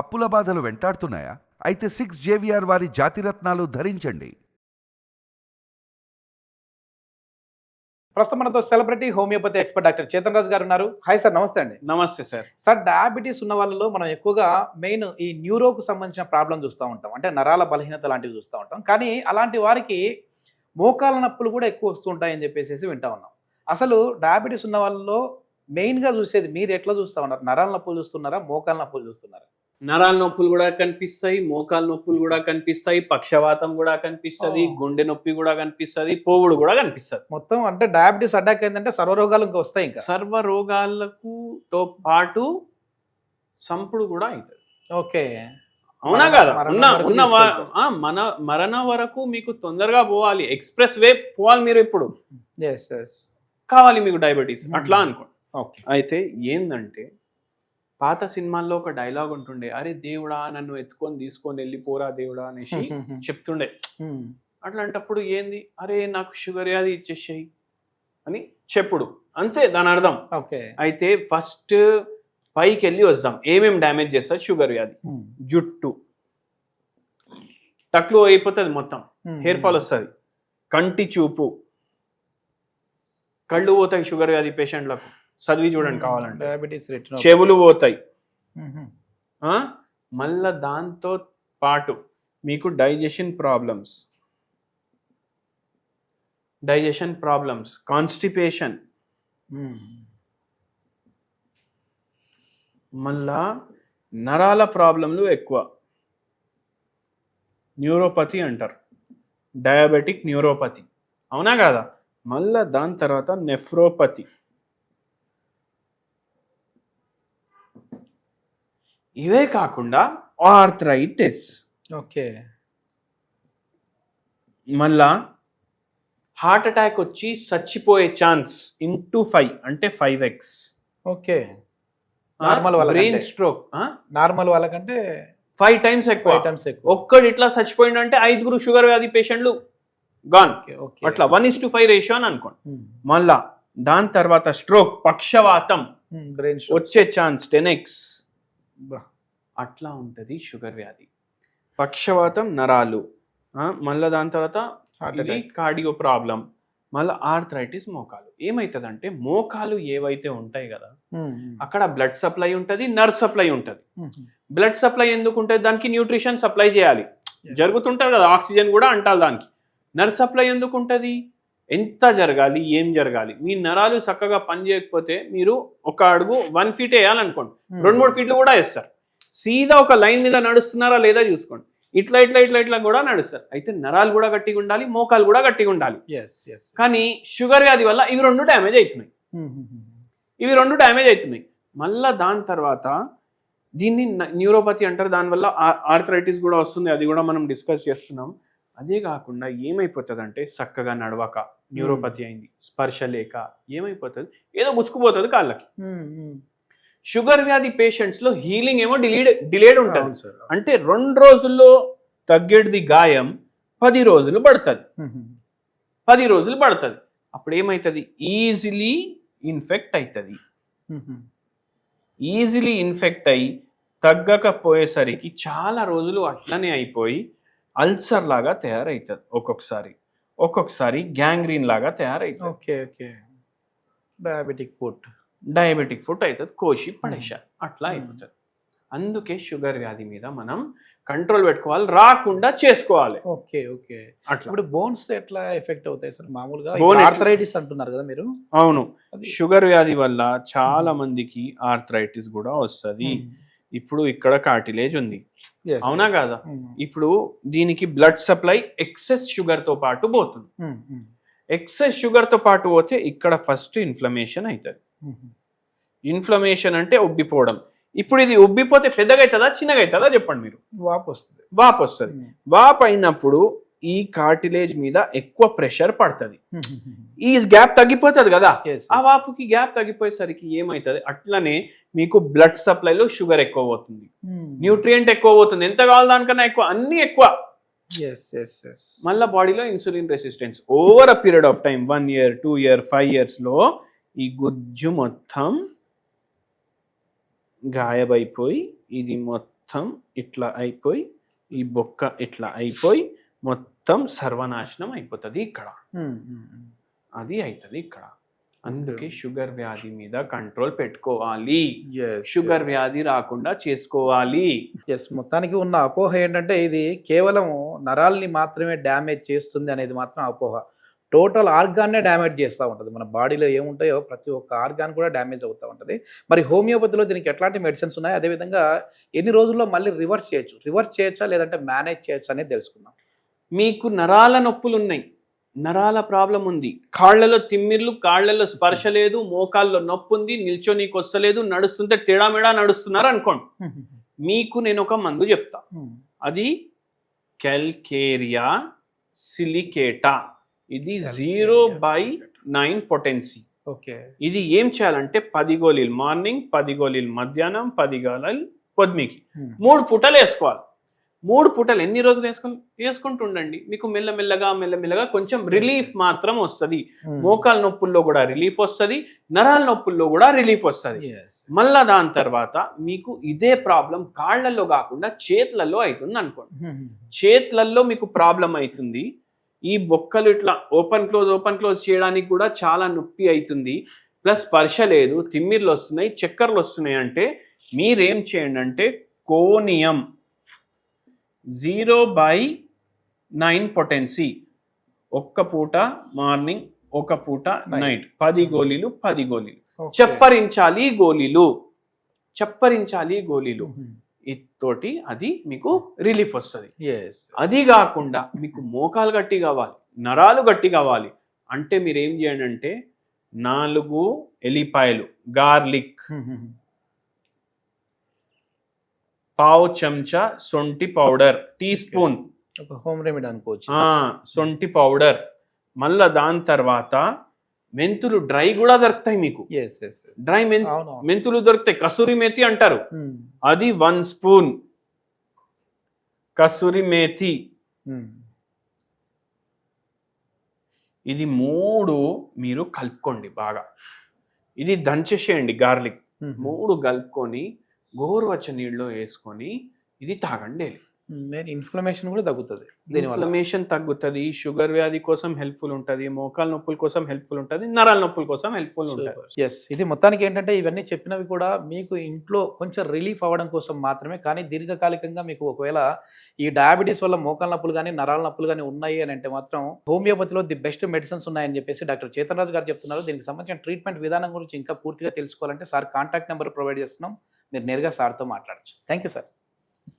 అప్పుల బాధలు వెంటాడుతున్నాయా? అయితే 6JVR వారి జాతిరత్నాలు ధరించండి. ప్రస్తుతం మనతో celebrity homeopathy expert doctor Chetan Raju గారు ఉన్నారు. హాయ్ సార్, నమస్తే అండి. నమస్తే సార్. సార్, డయాబెటీస్ ఉన్న వాళ్ళలో మనం ఎక్కువగా మెయిన్ ఈ న్యూరోకు సంబంధించిన ప్రాబ్లం చూస్తూ ఉంటాం, అంటే నరాల బలహీనత లాంటివి చూస్తూ ఉంటాం. కానీ అలాంటి వారికి మోకాళ్ళ నొప్పులు కూడా ఎక్కువ వస్తుంటాయని చెప్పేసి వింటా ఉన్నాం. అసలు డయాబెటీస్ ఉన్న వాళ్ళలో మెయిన్గా చూసేది మీరు ఎట్లా చూస్తూ ఉన్నారు? నరాల నొప్పులు చూస్తున్నారా, మోకాళ్ళ నొప్పులు చూస్తున్నారా? నరాల నొప్పులు కూడా కనిపిస్తాయి, మోకాల నొప్పులు కూడా కనిపిస్తాయి, పక్షవాతం కూడా కనిపిస్తుంది, గుండె నొప్పి కూడా కనిపిస్తుంది, పోవుడు కూడా కనిపిస్తుంది. మొత్తం అంటే డయాబెటీస్ అటాక్ ఏంటంటే సర్వరోగాలు ఇంకా వస్తాయి. ఇంకా సర్వ రోగాలకు తో పాటు సంపుడు కూడా అవుతుంది. ఓకే, అవునా కదా? మన మరణ వరకు మీకు తొందరగా పోవాలి, ఎక్స్ప్రెస్ వే పోవాలి. మీరు ఇప్పుడు కావాలి మీకు డయాబెటీస్ అట్లా అనుకోండి. అయితే ఏందంటే పాత సినిమాల్లో ఒక డైలాగ్ ఉంటుండే, అరే దేవుడా నన్ను ఎత్తుకొని తీసుకొని వెళ్ళిపోరా దేవుడా అనేసి చెప్తుండే. అట్లాంటప్పుడు ఏంది, అరే నాకు షుగర్ వ్యాధి ఇచ్చేసాయి అని చెప్పుడు, అంతే దాని అర్థం. అయితే ఫస్ట్ పైకి వెళ్ళి వద్దాం. ఏమేమి డ్యామేజ్ చేస్తుంది షుగర్ వ్యాధి? జుట్టు, టక్లు అయిపోతుంది, మొత్తం హెయిర్ ఫాల్ వస్తుంది, కంటి చూపు, కళ్ళు పోతాయి షుగర్ వ్యాధి పేషెంట్లకు, చదివి చూడండి కావాలంటే. చెవులు పోతాయి. మళ్ళా దాంతో పాటు మీకు డైజెషన్ ప్రాబ్లమ్స్, కాన్స్టిపేషన్, మళ్ళా నరాల ప్రాబ్లంలు ఎక్కువ, న్యూరోపతి అంటారు, డయాబెటిక్ న్యూరోపతి, అవునా కదా? మళ్ళా దాని తర్వాత నెఫ్రోపతి. ఇవే కాకుండా ఆర్థరైటిస్. ఓకే, మళ్ళా హార్ట్ అటాక్ వచ్చి చచ్చిపోయే ఛాన్స్ *5 అంటే 5x. Okay, brain stroke normal వాళ్ళకంటే 5 times ఎక్కువ. ఒక్కడు ఇట్లా చచ్చిపోయిందంటే 5 షుగర్ వ్యాధి పేషెంట్లు గాన్. అట్లా 1:5 రేషియో అని అనుకోండి. మళ్ళా దాని తర్వాత స్ట్రోక్, పక్షవాతం వచ్చే ఛాన్స్ 10x. అట్లా ఉంటుంది షుగర్ వ్యాధి. పక్షవాతం, నరాలు, మళ్ళీ దాని తర్వాత కార్డియో ప్రాబ్లం, మళ్ళీ ఆర్థరైటిస్, మోకాలు. ఏమవుతుందంటే మోకాలు ఏవైతే ఉంటాయి కదా, అక్కడ బ్లడ్ సప్లై ఉంటుంది, నర్వ్ సప్లై ఉంటుంది. బ్లడ్ సప్లై ఎందుకు ఉంటుంది? దానికి న్యూట్రిషన్ సప్లై చేయాలి, జరుగుతుంటుంది కదా, ఆక్సిజన్ కూడా అంటారు దానికి. నర్వ్ సప్లై ఎందుకు ఉంటుంది? ఎంత జరగాలి, ఏం జరగాలి? మీ నరాలు చక్కగా పని చేయకపోతే మీరు ఒక అడుగు 1 feet వేయాలనుకోండి, 2-3 feet కూడా వేస్తారు. సీదా ఒక లైన్ మీద నడుస్తున్నారా లేదా చూసుకోండి. ఇట్లా ఇట్లా ఇట్లా ఇట్లా కూడా నడుస్తారు. అయితే నరాలు కూడా గట్టిగా ఉండాలి, మోకాలు కూడా గట్టిగా ఉండాలి. కానీ షుగర్ వ్యాధి వల్ల ఇవి 2 డ్యామేజ్ అవుతున్నాయి. మళ్ళా దాని తర్వాత దీన్ని న్యూరోపతి అంటారు. దానివల్ల ఆర్థరైటిస్ కూడా వస్తుంది, అది కూడా మనం డిస్కస్ చేస్తున్నాం. అదే కాకుండా ఏమైపోతుంది అంటే చక్కగా నడవక న్యూరోపతి అయింది, స్పర్శ లేక ఏమైపోతుంది, ఏదో గుచ్చుకుపోతుంది కాళ్ళకి. షుగర్ వ్యాధి పేషెంట్స్ లో హీలింగ్ ఏమో డిలేడ్ ఉంటుంది. అంటే 2 రోజుల్లో తగ్గేది గాయం 10 రోజులు పడుతుంది. అప్పుడు ఏమవుతుంది? ఈజీలీ ఇన్ఫెక్ట్ అయి తగ్గకపోయేసరికి చాలా రోజులు అట్లనే అయిపోయి అల్సర్ లాగా తయారవుతుంది. ఒక్కొక్కసారి గ్యాంగ్రీన్ లాగా తయారవుతుంది. డయాబెటిక్ ఫుట్ అవుతుంది, కోసి పడేసా అట్లా అయిపోతుంది. అందుకే షుగర్ వ్యాధి మీద మనం కంట్రోల్ పెట్టుకోవాలి, రాకుండా చేసుకోవాలి. ఇప్పుడు బోన్స్ ఎట్లా ఎఫెక్ట్ అవుతాయి సార్? మామూలుగా ఆర్థరైటిస్ అంటున్నారు కదా మీరు. అవును, షుగర్ వ్యాధి వల్ల చాలా మందికి ఆర్థరైటిస్ కూడా వస్తుంది. ఇప్పుడు ఇక్కడ కార్టిలేజ్ ఉంది, అవునా కాదా? ఇప్పుడు దీనికి బ్లడ్ సప్లై ఎక్సెస్ షుగర్ తో పాటు పోతుంది. ఎక్సెస్ షుగర్ తో పాటు పోతే ఇక్కడ ఫస్ట్ ఇన్ఫ్లమేషన్ అవుతుంది. ఇన్ఫ్లమేషన్ అంటే ఉబ్బిపోవడం. ఇప్పుడు ఇది ఉబ్బిపోతే పెద్దగా అవుతుందా, చిన్నగా అవుతుందా చెప్పండి మీరు? వాపు వస్తుంది. వాపు అయినప్పుడు ఈ కార్టిలేజ్ మీద ఎక్కువ ప్రెషర్ పడుతుంది, ఈ గ్యాప్ తగ్గిపోతుంది కదా. ఆ వాపుకి గ్యాప్ తగ్గిపోయేసరికి ఏమవుతుంది? అట్లనే మీకు బ్లడ్ సప్లైలో షుగర్ ఎక్కువ పోతుంది, న్యూట్రియంట్ ఎక్కువ పోతుంది, ఎంత కావాలి దానికన్నా ఎక్కువ, అన్ని ఎక్కువ. మళ్ళీ బాడీలో insulin resistance over a period of time 1 year 2 year 5 years లో ఈ గుజ్జు మొత్తం గాయబైపోయి ఇది మొత్తం మొత్తం ఇట్లా అయిపోయి ఈ బొక్క ఇట్లా అయిపోయి మొత్తం సర్వనాశనం అయిపోతుంది ఇక్కడ, అది అవుతుంది ఇక్కడ. అందుకే షుగర్ వ్యాధి మీద కంట్రోల్ పెట్టుకోవాలి, షుగర్ వ్యాధి రాకుండా చేసుకోవాలి. ఎస్, మొత్తానికి ఉన్న అపోహ ఏంటంటే ఇది కేవలం నరాల్ని మాత్రమే డ్యామేజ్ చేస్తుంది అనేది మాత్రం అపోహ. టోటల్ ఆర్గాన్నే డ్యామేజ్ చేస్తూ ఉంటుంది. మన బాడీలో ఏముంటాయో ప్రతి ఒక్క ఆర్గాన్ కూడా డ్యామేజ్ అవుతూ ఉంటుంది. మరి హోమియోపతిలో దీనికి ఎట్లాంటి మెడిసిన్స్ ఉన్నాయి, అదేవిధంగా ఎన్ని రోజుల్లో మళ్ళీ రివర్స్ చేయొచ్చా లేదంటే మేనేజ్ చేయొచ్చా అనేది తెలుసుకుందాం. మీకు నరాల నొప్పులు ఉన్నాయి, నరాల ప్రాబ్లం ఉంది, కాళ్లలో తిమ్మిర్లు, కాళ్లలో స్పర్శ లేదు, మోకాల్లో నొప్పి ఉంది, నిల్చోనీకి వస్తలేదు, నడుస్తుంటే తిడామిడా నడుస్తున్నారు అనుకోండి, మీకు నేను ఒక మందు చెప్తా. అది క్యాల్కేరియా సిలికేటా. ఇది 0/9 పొటెన్సీ. ఓకే, ఇది ఏం చేయాలంటే 10 గోళీలు మార్నింగ్, 10 గోళీలు మధ్యాహ్నం, 10 గోళీలు పొద్దుమికి 3 పూటలు వేసుకోవాలి. 3 పూటలు ఎన్ని రోజులు వేసుకుంటుండండి, మీకు మెల్లమెల్లగా కొంచెం రిలీఫ్ మాత్రం వస్తుంది. మోకాల నొప్పుల్లో కూడా రిలీఫ్ వస్తుంది, నరాల నొప్పుల్లో కూడా రిలీఫ్ వస్తుంది. మళ్ళా దాని తర్వాత మీకు ఇదే ప్రాబ్లం కాళ్లలో కాకుండా చేతులలో అవుతుంది అనుకోండి. చేతులలో మీకు ప్రాబ్లం అవుతుంది, ఈ బొక్కలు ఇట్లా ఓపెన్ క్లోజ్ చేయడానికి కూడా చాలా నొప్పి అవుతుంది, ప్లస్ స్పర్శ లేదు, తిమ్మిర్లు వస్తున్నాయి, చక్కర్లు వస్తున్నాయి అంటే మీరేం చేయండి అంటే కోనియం 0/9 పొటెన్సీ, ఒక్క పూట మార్నింగ్, ఒక పూట నైట్, 10 గోళీలు. చప్పరించాలి గోళీలు తోటి అది మీకు రిలీఫ్ వస్తుంది. అది కాకుండా మీకు మోకాలు గట్టి కావాలి, నరాలు గట్టి కావాలి అంటే మీరు ఏం చేయండి అంటే 4 ఎల్లిపాయలు, గార్లిక్, పావు చెంచా సొంటి powder, teaspoon home remedy అనుకోవచ్చు, సొంటి పౌడర్. మళ్ళా దాని తర్వాత మెంతులు డ్రై కూడా దొరుకుతాయి మీకు, డ్రై మెంతులు దొరుకుతాయి, కసూరి మేతి అంటారు, అది 1 స్పూన్ కసూరి మేతి. ఇది 3 మీరు కలుపుకోండి బాగా, ఇది దంచేసేయండి గార్లిక్, 3 కలుపుకొని గోరువెచ్చని నీళ్ళలో వేసుకొని ఇది తాగండి. ఇన్ఫ్లమేషన్ కూడా తగ్గుతుంది, ఇన్ఫ్లమేషన్ తగ్గుతుంది, షుగర్ వ్యాధి కోసం హెల్ప్ఫుల్ ఉంటుంది, మోకాల నొప్పుల కోసం హెల్ప్ఫుల్ ఉంటుంది, నరాల నొప్పుల కోసం హెల్ప్ఫుల్ ఉంటుంది. ఎస్, ఇది మొత్తానికి ఏంటంటే ఇవన్నీ చెప్పినవి కూడా మీకు ఇంట్లో కొంచెం రిలీఫ్ అవ్వడం కోసం మాత్రమే. కానీ దీర్ఘకాలికంగా మీకు ఒకవేళ ఈ డయాబెటీస్ వల్ల మోకాల నొప్పులు కానీ నరాల నొప్పులు కానీ ఉన్నాయి అని అంటే మాత్రం హోమియోపతిలో ది బెస్ట్ మెడిసిన్స్ ఉన్నాయని చెప్పేసి డాక్టర్ చేతన్ రాజు గారు చెప్తున్నారు. దీనికి సంబంధించిన ట్రీట్మెంట్ విధానం గురించి ఇంకా పూర్తిగా తెలుసుకోవాలంటే సార్ కాంటాక్ట్ నెంబర్ ప్రొవైడ్ చేస్తున్నాం, మీరు నేరుగా సార్తో మాట్లాడచ్చు. Thank you sir.